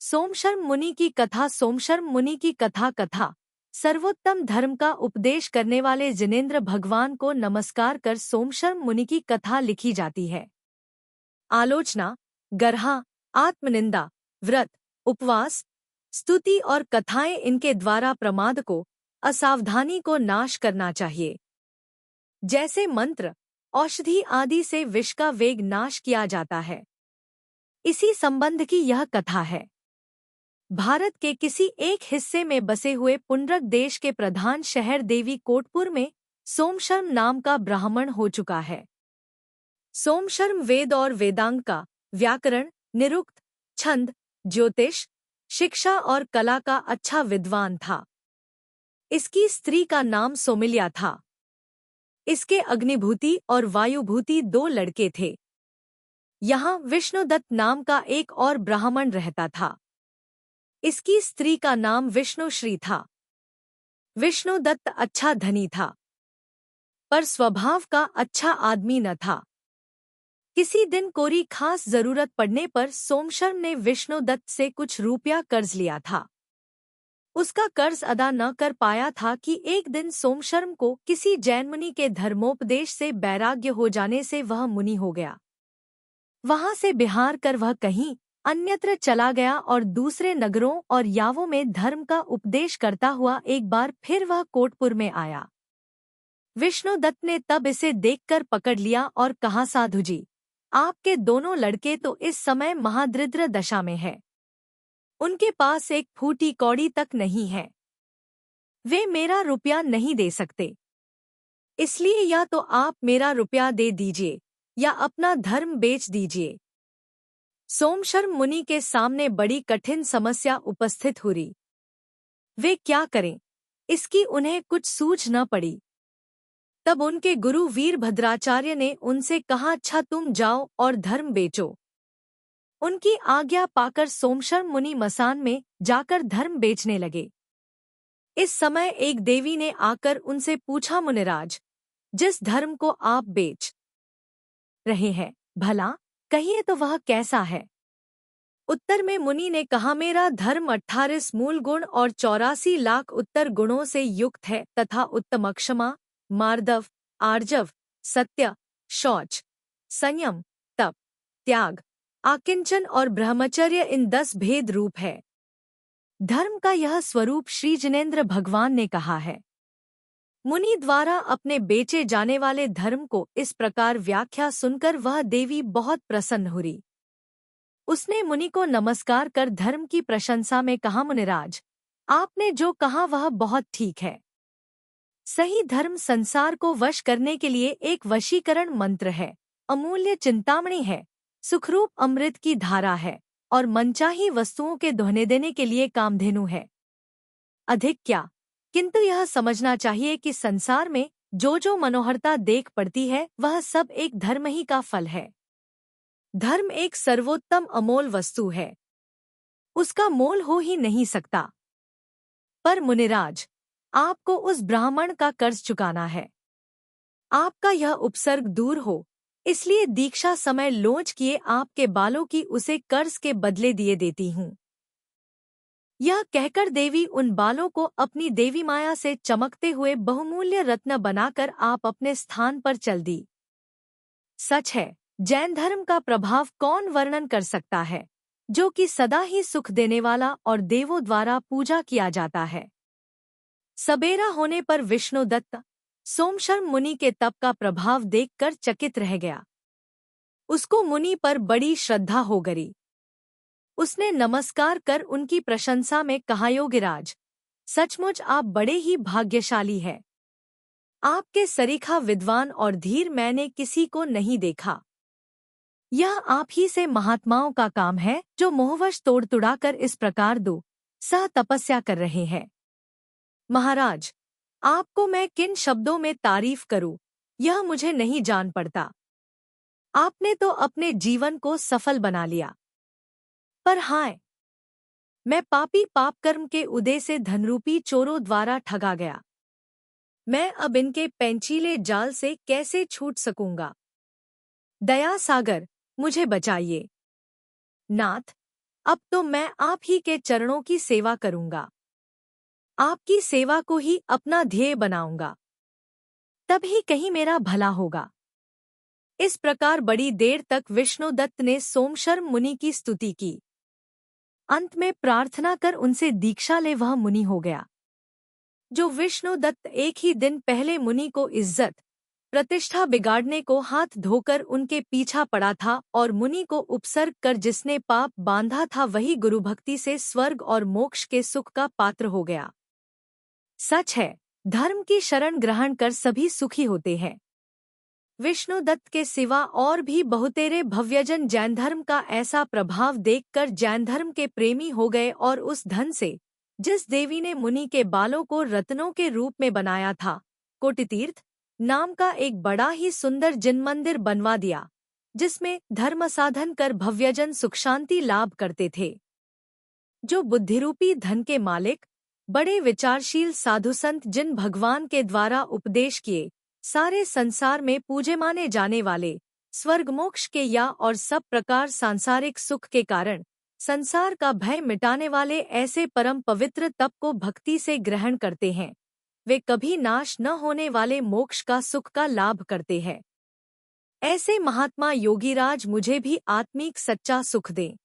सोमशर्म मुनि की कथा। सोमशर्म मुनि की कथा। कथा सर्वोत्तम धर्म का उपदेश करने वाले जिनेंद्र भगवान को नमस्कार कर सोमशर्म मुनि की कथा लिखी जाती है। आलोचना, गर्हा, आत्मनिंदा, व्रत, उपवास, स्तुति और कथाएं इनके द्वारा प्रमाद को, असावधानी को नाश करना चाहिए। जैसे मंत्र, औषधि आदि से विष का वेग नाश किया जाता है, इसी संबंध की यह कथा है। भारत के किसी एक हिस्से में बसे हुए पुंडरक देश के प्रधान शहर देवी कोटपुर में सोमशर्म नाम का ब्राह्मण हो चुका है। सोमशर्म वेद और वेदांग का, व्याकरण, निरुक्त, छंद, ज्योतिष, शिक्षा और कला का अच्छा विद्वान था। इसकी स्त्री का नाम सोमिल्या था। इसके अग्निभूति और वायुभूति 2 लड़के थे। यहाँ विष्णुदत्त नाम का एक और ब्राह्मण रहता था। इसकी स्त्री का नाम विष्णुश्री था। विष्णुदत्त अच्छा धनी था, पर स्वभाव का अच्छा आदमी न था। किसी दिन कोरी खास जरूरत पड़ने पर सोमशर्म ने विष्णुदत्त से कुछ रुपया कर्ज लिया था। उसका कर्ज अदा न कर पाया था कि एक दिन सोमशर्म को किसी जैन मुनि के धर्मोपदेश से वैराग्य हो जाने से वह मुनि हो गया। वहां से बिहार कर वह कहीं अन्यत्र चला गया और दूसरे नगरों और यावों में धर्म का उपदेश करता हुआ एक बार फिर वह कोटपुर में आया। विष्णुदत्त ने तब इसे देखकर पकड़ लिया और कहा, साधु जी, आपके दोनों लड़के तो इस समय महादरिद्र दशा में है। उनके पास एक फूटी कौड़ी तक नहीं है। वे मेरा रुपया नहीं दे सकते। इसलिए या तो आप मेरा रुपया दे दीजिए या अपना धर्म बेच दीजिए। सोमशर्म मुनि के सामने बड़ी कठिन समस्या उपस्थित हुई। वे क्या करें, इसकी उन्हें कुछ सूझ न पड़ी। तब उनके गुरु वीरभद्राचार्य ने उनसे कहा, अच्छा तुम जाओ और धर्म बेचो। उनकी आज्ञा पाकर सोमशर्म मुनि मसान में जाकर धर्म बेचने लगे। इस समय एक देवी ने आकर उनसे पूछा, मुनिराज, जिस धर्म को आप बेच रहे हैं, भला कहिए तो वह कैसा है? उत्तर में मुनि ने कहा, मेरा धर्म 28 मूल गुण और 84 लाख उत्तर गुणों से युक्त है तथा उत्तम क्षमा, मार्दव, आर्जव, सत्य, शौच, संयम, तप, त्याग, आकिंचन और ब्रह्मचर्य इन 10 भेद रूप है। धर्म का यह स्वरूप श्री जिनेंद्र भगवान ने कहा है। मुनि द्वारा अपने बेचे जाने वाले धर्म को इस प्रकार व्याख्या सुनकर वह देवी बहुत प्रसन्न हुई। उसने मुनि को नमस्कार कर धर्म की प्रशंसा में कहा, मुनिराज, आपने जो कहा वह बहुत ठीक है। सही धर्म संसार को वश करने के लिए एक वशीकरण मंत्र है, अमूल्य चिंतामणि है, सुखरूप अमृत की धारा है और मनचाही वस्तुओं के दोहने देने के लिए कामधेनु है। अधिक क्या, किंतु यह समझना चाहिए कि संसार में जो जो मनोहरता देख पड़ती है वह सब एक धर्म ही का फल है। धर्म एक सर्वोत्तम अमोल वस्तु है, उसका मोल हो ही नहीं सकता। पर मुनिराज, आपको उस ब्राह्मण का कर्ज चुकाना है। आपका यह उपसर्ग दूर हो, इसलिए दीक्षा समय लोच किए आपके बालों की उसे कर्ज के बदले दिए देती हूँ। यह कहकर देवी उन बालों को अपनी देवी माया से चमकते हुए बहुमूल्य रत्न बनाकर आप अपने स्थान पर चल दी। सच है, जैन धर्म का प्रभाव कौन वर्णन कर सकता है, जो कि सदा ही सुख देने वाला और देवों द्वारा पूजा किया जाता है। सबेरा होने पर विष्णुदत्त सोमशर्म मुनि के तप का प्रभाव देखकर चकित रह गया। उसको मुनि पर बड़ी श्रद्धा हो गई। उसने नमस्कार कर उनकी प्रशंसा में कहा, योगिराज, सचमुच आप बड़े ही भाग्यशाली हैं। आपके सरीखा विद्वान और धीर मैंने किसी को नहीं देखा। यह आप ही से महात्माओं का काम है जो मोहवश तोड़ तुड़ाकर इस प्रकार दो सह तपस्या कर रहे हैं। महाराज, आपको मैं किन शब्दों में तारीफ करूं, यह मुझे नहीं जान पड़ता। आपने तो अपने जीवन को सफल बना लिया। पर हाय, मैं पापी पाप कर्म के उदय से धनरूपी चोरों द्वारा ठगा गया। मैं अब इनके पेंचीले जाल से कैसे छूट सकूंगा? दया सागर, मुझे बचाइए। नाथ, अब तो मैं आप ही के चरणों की सेवा करूंगा, आपकी सेवा को ही अपना ध्येय बनाऊंगा, तभी कहीं मेरा भला होगा। इस प्रकार बड़ी देर तक विष्णुदत्त ने सोमशर्म मुनि की स्तुति की। अंत में प्रार्थना कर उनसे दीक्षा ले वह मुनि हो गया। जो विष्णुदत्त एक ही दिन पहले मुनि को इज्जत प्रतिष्ठा बिगाड़ने को हाथ धोकर उनके पीछा पड़ा था और मुनि को उपसर्ग कर जिसने पाप बांधा था, वही गुरुभक्ति से स्वर्ग और मोक्ष के सुख का पात्र हो गया। सच है, धर्म की शरण ग्रहण कर सभी सुखी होते हैं। विष्णुदत्त के सिवा और भी बहुतेरे भव्यजन जैन धर्म का ऐसा प्रभाव देखकर जैन धर्म के प्रेमी हो गए और उस धन से, जिस देवी ने मुनि के बालों को रत्नों के रूप में बनाया था, कोटितीर्थ नाम का एक बड़ा ही सुंदर जिन मंदिर बनवा दिया, जिसमें धर्म साधन कर भव्यजन सुख शांति लाभ करते थे। जो बुद्धिरूपी धन के मालिक, बड़े विचारशील साधु संत जिन भगवान के द्वारा उपदेश किए, सारे संसार में पूजे माने जाने वाले, स्वर्ग मोक्ष के या और सब प्रकार सांसारिक सुख के कारण संसार का भय मिटाने वाले ऐसे परम पवित्र तप को भक्ति से ग्रहण करते हैं, वे कभी नाश न होने वाले मोक्ष का सुख का लाभ करते हैं। ऐसे महात्मा योगीराज मुझे भी आत्मिक सच्चा सुख दें।